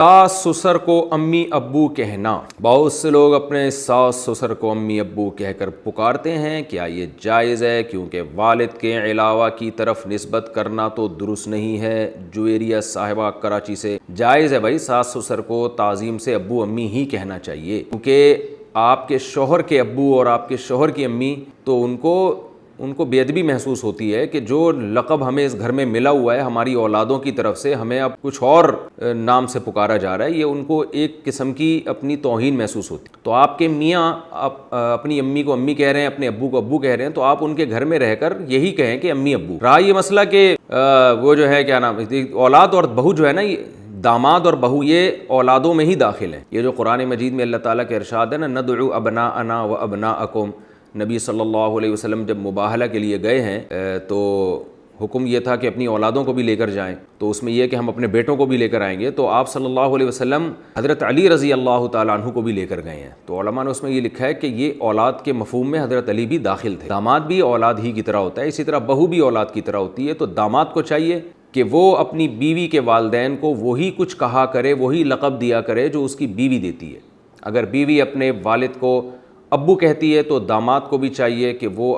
ساس سسر کو امی ابو کہنا، بہت سے لوگ اپنے ساس سسر کو امی ابو کہہ کر پکارتے ہیں، کیا یہ جائز ہے؟ کیونکہ والد کے علاوہ کی طرف نسبت کرنا تو درست نہیں ہے۔ جویریہ صاحبہ کراچی سے۔ جائز ہے بھائی، ساس سسر کو تعظیم سے ابو امی ہی کہنا چاہیے، کیونکہ آپ کے شوہر کے ابو اور آپ کے شوہر کی امی تو ان کو بے ادبی محسوس ہوتی ہے کہ جو لقب ہمیں اس گھر میں ملا ہوا ہے ہماری اولادوں کی طرف سے، ہمیں اب کچھ اور نام سے پکارا جا رہا ہے، یہ ان کو ایک قسم کی اپنی توہین محسوس ہوتی ہے۔ تو آپ کے میاں اپنی امی کو امی کہہ رہے ہیں، اپنے ابو کو ابو کہہ رہے ہیں، تو آپ ان کے گھر میں رہ کر یہی کہیں کہ امی ابو۔ رہا یہ مسئلہ کہ وہ جو ہے کیا نام، اولاد اور بہو جو ہے نا، داماد اور بہو یہ اولادوں میں ہی داخل ہیں۔ یہ جو قرآن مجید میں اللہ تعالیٰ کے ارشاد ہے نا، ندعو ابناءنا و ابناءکم، نبی صلی اللہ علیہ وسلم جب مباہلہ کے لیے گئے ہیں تو حکم یہ تھا کہ اپنی اولادوں کو بھی لے کر جائیں، تو اس میں یہ کہ ہم اپنے بیٹوں کو بھی لے کر آئیں گے، تو آپ صلی اللہ علیہ وسلم حضرت علی رضی اللہ تعالیٰ عنہ کو بھی لے کر گئے ہیں۔ تو علماء نے اس میں یہ لکھا ہے کہ یہ اولاد کے مفہوم میں حضرت علی بھی داخل تھے۔ داماد بھی اولاد ہی کی طرح ہوتا ہے، اسی طرح بہو بھی اولاد کی طرح ہوتی ہے۔ تو داماد کو چاہیے کہ وہ اپنی بیوی کے والدین کو وہی کچھ کہا کرے، وہی لقب دیا کرے جو اس کی بیوی دیتی ہے۔ اگر بیوی اپنے والد کو ابو کہتی ہے تو داماد کو بھی چاہیے کہ وہ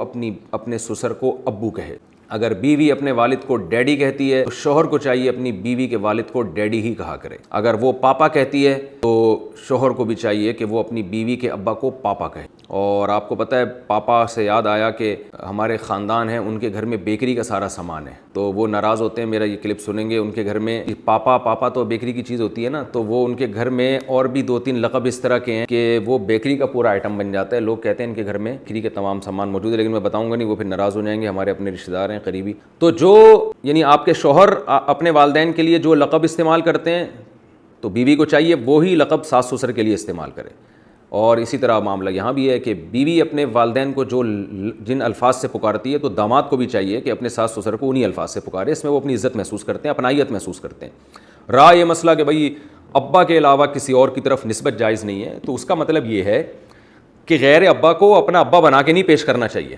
اپنے سسر کو ابو کہے۔ اگر بیوی اپنے والد کو ڈیڈی کہتی ہے تو شوہر کو چاہیے اپنی بیوی کے والد کو ڈیڈی ہی کہا کرے۔ اگر وہ پاپا کہتی ہے تو شوہر کو بھی چاہیے کہ وہ اپنی بیوی کے ابا کو پاپا کہے۔ اور آپ کو پتہ ہے، پاپا سے یاد آیا کہ ہمارے خاندان ہیں، ان کے گھر میں بیکری کا سارا سامان ہے، تو وہ ناراض ہوتے ہیں، میرا یہ کلپ سنیں گے، ان کے گھر میں پاپا تو بیکری کی چیز ہوتی ہے نا، تو وہ ان کے گھر میں اور بھی 2-3 لقب اس طرح کے ہیں کہ وہ بیکری کا پورا آئٹم بن جاتا ہے۔ لوگ کہتے ہیں ان کے گھر میں بیکری کے تمام سامان موجود ہے، لیکن میں بتاؤں گا نہیں، وہ پھر ناراض ہو جائیں گے، ہمارے اپنے رشتہ دار ہیں قریبی۔ تو جو یعنی آپ کے شوہر اپنے والدین کے لیے جو لقب استعمال کرتے ہیں تو بیوی کو چاہیے وہی لقب ساس سسر کے لیے استعمال کرے۔ اور اسی طرح معاملہ یہاں بھی ہے کہ بیوی اپنے والدین کو جن الفاظ سے پکارتی ہے تو داماد کو بھی چاہیے کہ اپنے ساس سسر کو انہی الفاظ سے پکارے، اس میں وہ اپنی عزت محسوس کرتے ہیں، اپنائیت محسوس کرتے ہیں۔ رہا یہ مسئلہ کہ بھائی ابا کے علاوہ کسی اور کی طرف نسبت جائز نہیں ہے، تو اس کا مطلب یہ ہے کہ غیر ابا کو اپنا ابا بنا کے نہیں پیش کرنا چاہیے۔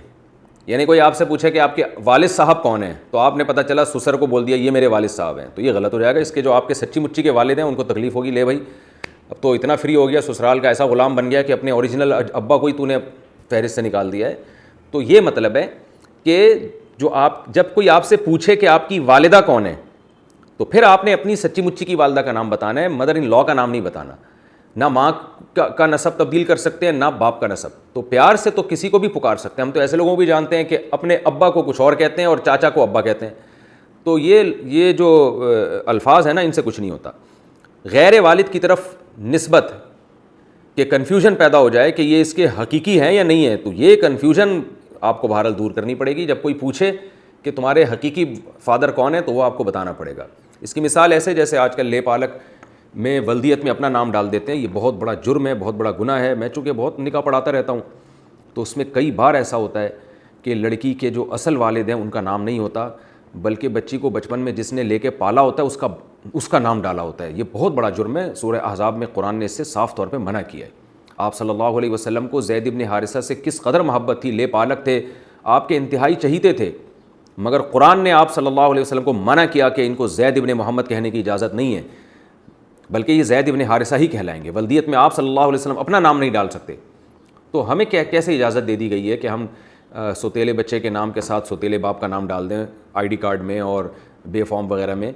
یعنی کوئی آپ سے پوچھے کہ آپ کے والد صاحب کون ہیں، تو آپ نے پتہ چلا سسر کو بول دیا یہ میرے والد صاحب ہیں، تو یہ غلط ہو جائے گا۔ اس کے جو آپ کے سچی مچی کے والد ہیں ان کو تکلیف ہوگی، لے بھائی اب تو اتنا فری ہو گیا، سسرال کا ایسا غلام بن گیا کہ اپنے اوریجنل ابا کو ہی تو نے فہرست سے نکال دیا ہے۔ تو یہ مطلب ہے کہ جب کوئی آپ سے پوچھے کہ آپ کی والدہ کون ہے، تو پھر آپ نے اپنی سچی مچی کی والدہ کا نام بتانا ہے، مدر ان لا کا نام نہیں بتانا۔ نہ ماں کا نسب تبدیل کر سکتے ہیں، نہ باپ کا نسب، تو پیار سے تو کسی کو بھی پکار سکتے ہیں۔ ہم تو ایسے لوگوں کو بھی جانتے ہیں کہ اپنے ابا کو کچھ اور کہتے ہیں اور چاچا کو ابا کہتے ہیں، تو یہ جو الفاظ ہیں نا، ان سے کچھ نہیں ہوتا۔ غیر والد کی طرف نسبت کہ کنفیوژن پیدا ہو جائے کہ یہ اس کے حقیقی ہیں یا نہیں ہے، تو یہ کنفیوژن آپ کو بہرحال دور کرنی پڑے گی۔ جب کوئی پوچھے کہ تمہارے حقیقی فادر کون ہے تو وہ آپ کو بتانا پڑے گا۔ اس کی مثال ایسے جیسے آج کل لے پالک میں ولدیت میں اپنا نام ڈال دیتے ہیں، یہ بہت بڑا جرم ہے، بہت بڑا گناہ ہے۔ میں چونکہ بہت نکاح پڑھاتا رہتا ہوں تو اس میں کئی بار ایسا ہوتا ہے کہ لڑکی کے جو اصل والد ہیں ان کا نام نہیں ہوتا، بلکہ بچی کو بچپن میں جس نے لے کے پالا ہوتا ہے اس کا نام ڈالا ہوتا ہے۔ یہ بہت بڑا جرم ہے، سورہ احزاب میں قرآن نے اس سے صاف طور پہ منع کیا ہے۔ آپ صلی اللہ علیہ وسلم کو زید ابن حارثہ سے کس قدر محبت تھی، لے پالک تھے، آپ کے انتہائی چہیتے تھے، مگر قرآن نے آپ صلی اللہ علیہ وسلم کو منع کیا کہ ان کو زید ابن محمد کہنے کی اجازت نہیں ہے، بلکہ یہ زید ابن حارثہ ہی کہلائیں گے۔ ولدیت میں آپ صلی اللہ علیہ وسلم اپنا نام نہیں ڈال سکتے، تو ہمیں کیسے اجازت دے دی گئی ہے کہ ہم سوتیلے بچے کے نام کے ساتھ سوتیلے باپ کا نام ڈال دیں آئی ڈی کارڈ میں اور بے فارم وغیرہ میں؟